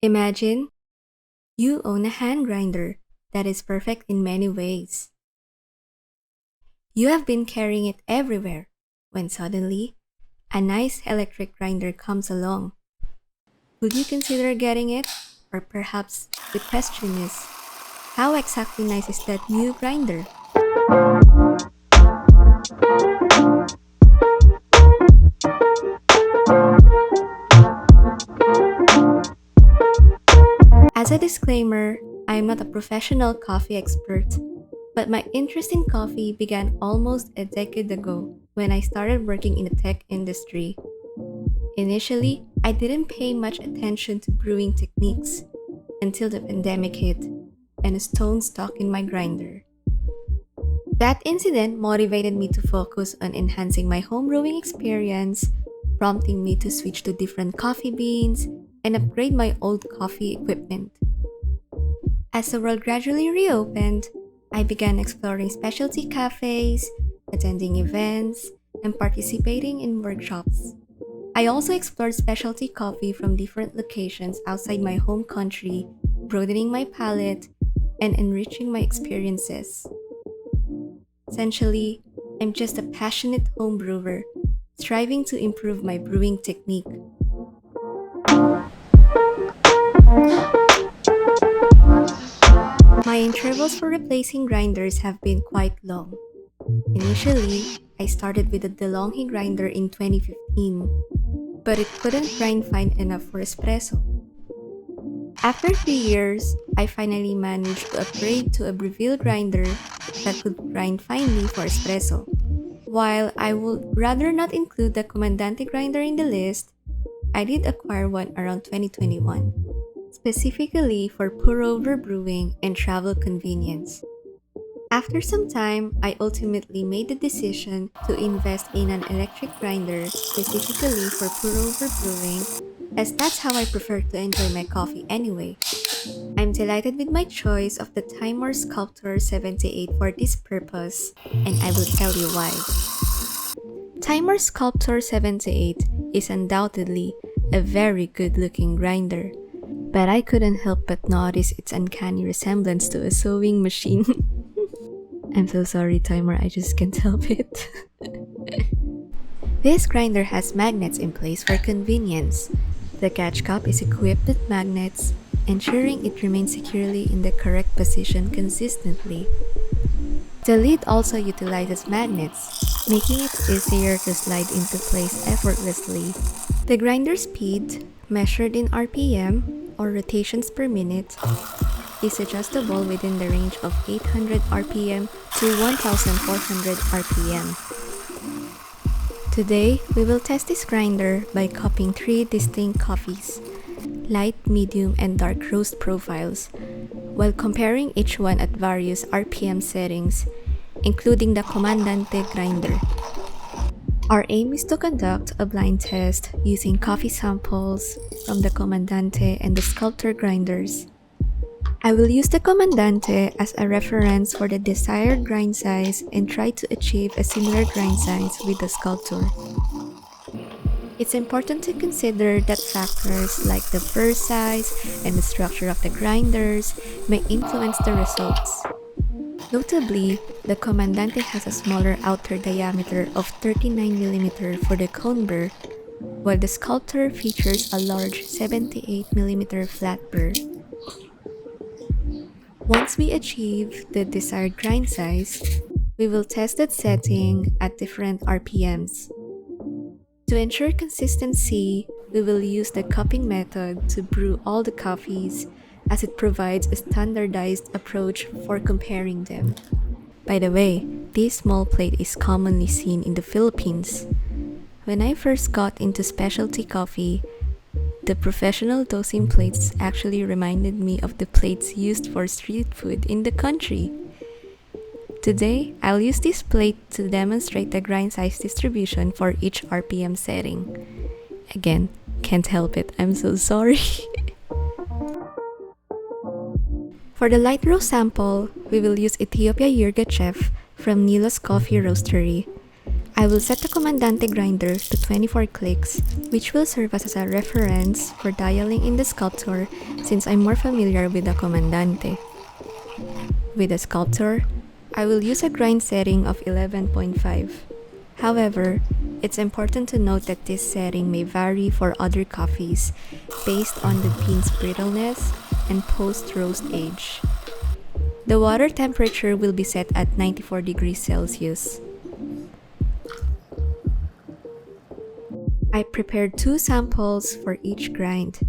Imagine you own a hand grinder that is perfect in many ways. You have been carrying it everywhere when suddenly a nice electric grinder comes along. Would you consider getting it? Or perhaps the question is, how exactly nice is that new grinder? As a disclaimer, I am not a professional coffee expert, but my interest in coffee began almost a decade ago when I started working in the tech industry. Initially, I didn't pay much attention to brewing techniques until the pandemic hit and a stone stuck in my grinder. That incident motivated me to focus on enhancing my home brewing experience, prompting me to switch to different coffee beans and upgrade my old coffee equipment. As the world gradually reopened, I began exploring specialty cafes, attending events, and participating in workshops. I also explored specialty coffee from different locations outside my home country, broadening my palate and enriching my experiences. Essentially, I'm just a passionate home brewer, striving to improve my brewing technique. My intervals for replacing grinders have been quite long. Initially, I started with a DeLonghi grinder in 2015, but it couldn't grind fine enough for espresso. After 3 years, I finally managed to upgrade to a Breville grinder that could grind finely for espresso. While I would rather not include the Comandante grinder in the list, I did acquire one around 2021, specifically for pour-over brewing and travel convenience. After some time, I ultimately made the decision to invest in an electric grinder specifically for pour-over brewing, as that's how I prefer to enjoy my coffee anyway. I'm delighted with my choice of the TIMEMORE SCULPTOR 78 for this purpose, and I will tell you why. TIMEMORE SCULPTOR 78 is undoubtedly a very good-looking grinder, but I couldn't help but notice its uncanny resemblance to a sewing machine. I'm so sorry, Timer, I just can't help it. This grinder has magnets in place for convenience. The catch cup is equipped with magnets, ensuring it remains securely in the correct position consistently. The lid also utilizes magnets, making it easier to slide into place effortlessly. The grinder speed, measured in RPM or rotations per minute, is adjustable within the range of 800 RPM to 1400 RPM. Today, we will test this grinder by cupping 3 distinct coffees, light, medium, and dark roast profiles, while comparing each one at various RPM settings, including the Comandante grinder. Our aim is to conduct a blind test using coffee samples from the Comandante and the SCULPTOR grinders. I will use the Comandante as a reference for the desired grind size and try to achieve a similar grind size with the SCULPTOR. It's important to consider that factors like the burr size and the structure of the grinders may influence the results. Notably, the Comandante has a smaller outer diameter of 39mm for the cone burr, while the SCULPTOR features a large 78mm flat burr. Once we achieve the desired grind size, we will test that setting at different RPMs. To ensure consistency, we will use the cupping method to brew all the coffees, as it provides a standardized approach for comparing them. By the way, this small plate is commonly seen in the Philippines. When I first got into specialty coffee, the professional dosing plates actually reminded me of the plates used for street food in the country. Today, I'll use this plate to demonstrate the grind size distribution for each RPM setting. Again, can't help it, I'm so sorry. For the light roast sample, we will use Ethiopia Yirgacheffe from Nilos Coffee Roastery. I will set the Comandante grinder to 24 clicks, which will serve as a reference for dialing in the SCULPTOR since I'm more familiar with the Comandante. With the SCULPTOR, I will use a grind setting of 11.5. However, it's important to note that this setting may vary for other coffees based on the bean's brittleness and post-roast age. The water temperature will be set at 94 degrees Celsius. I prepared 2 samples for each grind.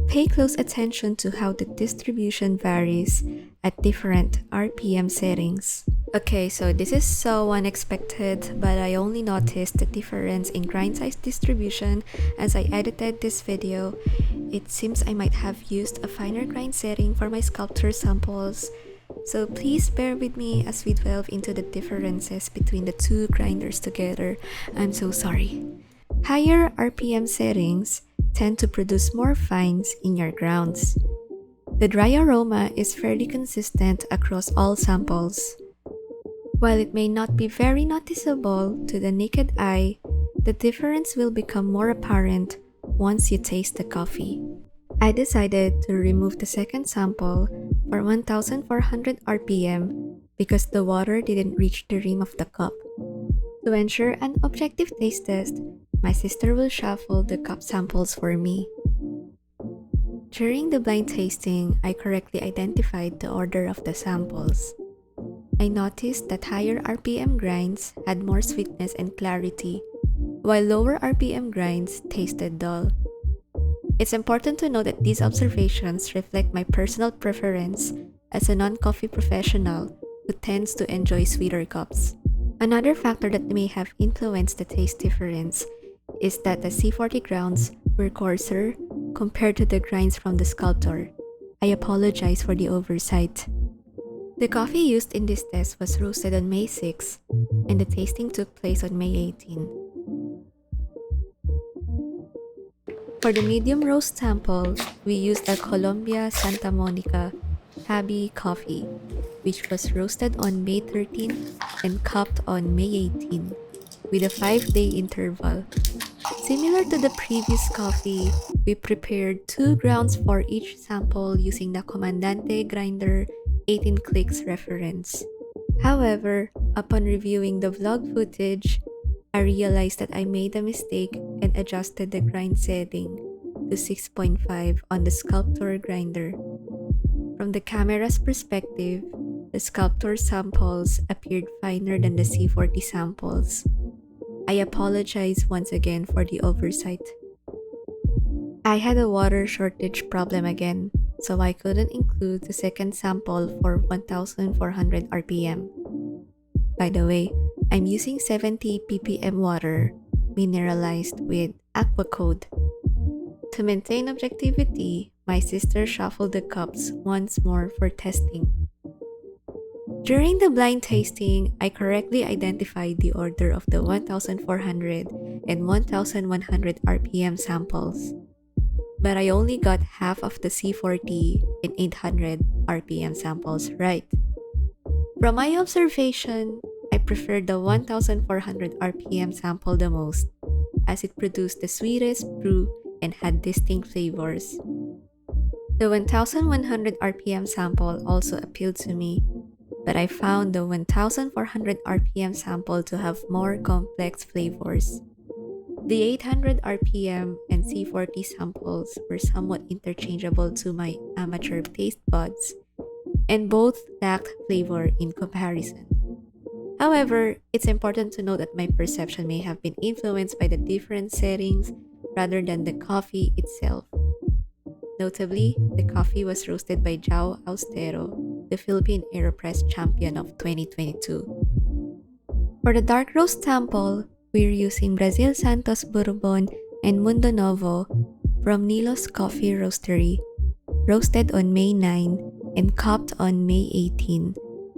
Pay close attention to how the distribution varies at different RPM settings. Okay, so this is so unexpected, but I only noticed the difference in grind size distribution as I edited this video. It seems I might have used a finer grind setting for my SCULPTOR samples, so please bear with me as we delve into the differences between the two grinders together. I'm so sorry. Higher RPM settings tend to produce more fines in your grounds. The dry aroma is fairly consistent across all samples. While it may not be very noticeable to the naked eye, the difference will become more apparent once you taste the coffee. I decided to remove the second sample for 1400 RPM because the water didn't reach the rim of the cup. To ensure an objective taste test, my sister will shuffle the cup samples for me. During the blind tasting, I correctly identified the order of the samples. I noticed that higher RPM grinds had more sweetness and clarity, while lower RPM grinds tasted dull. It's important to note that these observations reflect my personal preference as a non-coffee professional who tends to enjoy sweeter cups. Another factor that may have influenced the taste difference is that the C40 grounds were coarser compared to the grinds from the SCULPTOR. I apologize for the oversight. The coffee used in this test was roasted on May 6, and the tasting took place on May 18. For the medium roast sample, we used a Colombia Santa Monica Habi coffee, which was roasted on May 13 and cupped on May 18, with a 5-day interval. Similar to the previous coffee, we prepared 2 grounds for each sample using the Comandante grinder 18 clicks reference. However, upon reviewing the vlog footage, I realized that I made a mistake and adjusted the grind setting to 6.5 on the SCULPTOR grinder. From the camera's perspective, the SCULPTOR samples appeared finer than the C40 samples. I apologize once again for the oversight. I had a water shortage problem again, so I couldn't include the second sample for 1400 RPM. By the way, I'm using 70 ppm water, mineralized with aqua code. To maintain objectivity, my sister shuffled the cups once more for testing. During the blind tasting, I correctly identified the order of the 1400 and 1100 RPM samples. But I only got half of the C40 and 800 RPM samples right. From my observation, I preferred the 1400 RPM sample the most, as it produced the sweetest brew and had distinct flavors. The 1100 RPM sample also appealed to me, but I found the 1400 RPM sample to have more complex flavors. The 800 RPM and C40 samples were somewhat interchangeable to my amateur taste buds, and both lacked flavor in comparison. However, it's important to note that my perception may have been influenced by the different settings rather than the coffee itself. Notably, the coffee was roasted by João Austero, the Philippine AeroPress champion of 2022. For the dark roast sample, we're using Brazil Santos Bourbon and Mundo Novo from Nilos Coffee Roastery, roasted on May 9 and cupped on May 18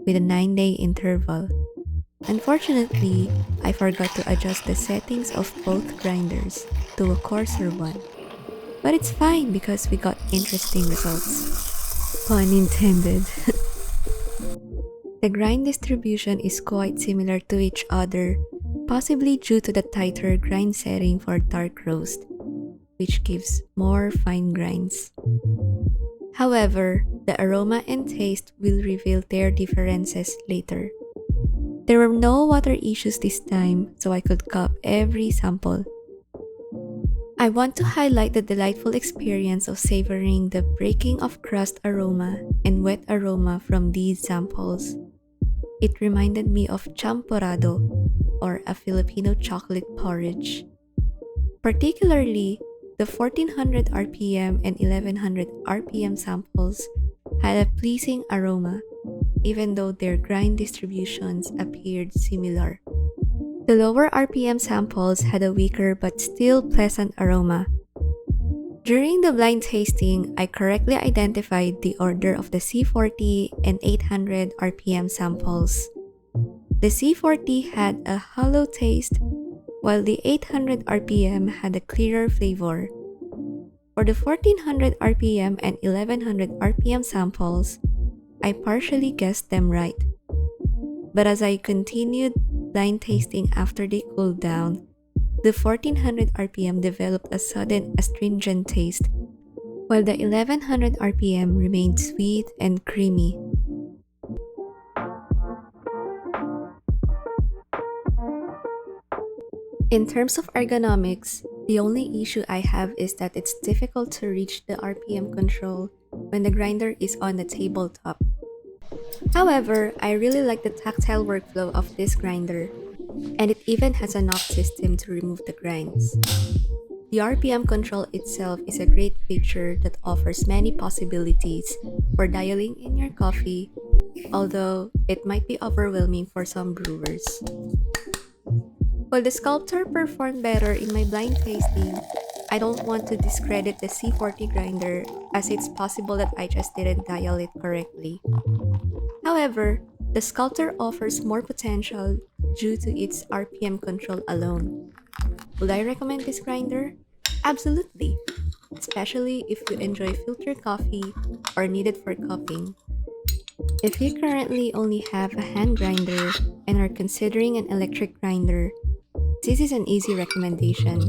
with a 9-day interval. Unfortunately, I forgot to adjust the settings of both grinders to a coarser one. But it's fine because we got interesting results. Pun intended. The grind distribution is quite similar to each other, possibly due to the tighter grind setting for dark roast, which gives more fine grinds. However, the aroma and taste will reveal their differences later. There were no water issues this time, so I could cup every sample. I want to highlight the delightful experience of savoring the breaking of crust aroma and wet aroma from these samples. It reminded me of champorado, or a Filipino chocolate porridge. Particularly, the 1400 RPM and 1100 RPM samples had a pleasing aroma, even though their grind distributions appeared similar. The lower RPM samples had a weaker but still pleasant aroma. During the blind tasting, I correctly identified the order of the C40 and 800 RPM samples. The C40 had a hollow taste, while the 800 RPM had a clearer flavor. For the 1400 RPM and 1100 RPM samples, I partially guessed them right. But as I continued blind tasting after they cooled down, the 1400 RPM developed a sudden astringent taste, while the 1100 RPM remained sweet and creamy. In terms of ergonomics, the only issue I have is that it's difficult to reach the RPM control when the grinder is on the tabletop. However, I really like the tactile workflow of this grinder, and it even has a knob system to remove the grinds. The RPM control itself is a great feature that offers many possibilities for dialing in your coffee, although it might be overwhelming for some brewers. While the Sculptor performed better in my blind tasting, I don't want to discredit the C40 grinder, as it's possible that I just didn't dial it correctly. However, the Sculptor offers more potential due to its RPM control alone. Would I recommend this grinder? Absolutely, especially if you enjoy filtered coffee or need it for cupping. If you currently only have a hand grinder and are considering an electric grinder, this is an easy recommendation.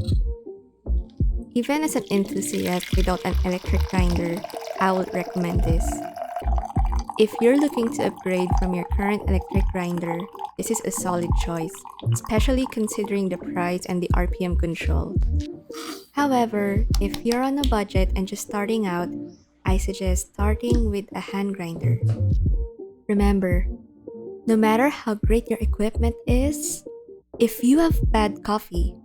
Even as an enthusiast without an electric grinder, I would recommend this. If you're looking to upgrade from your current electric grinder, this is a solid choice, especially considering the price and the RPM control. However, if you're on a budget and just starting out, I suggest starting with a hand grinder. Remember, no matter how great your equipment is, if you have bad coffee,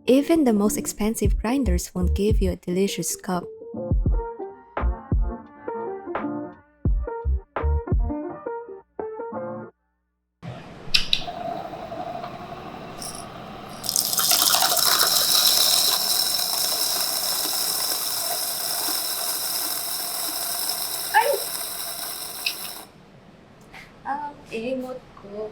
even the most expensive grinders won't give you a delicious cup. Remote ko.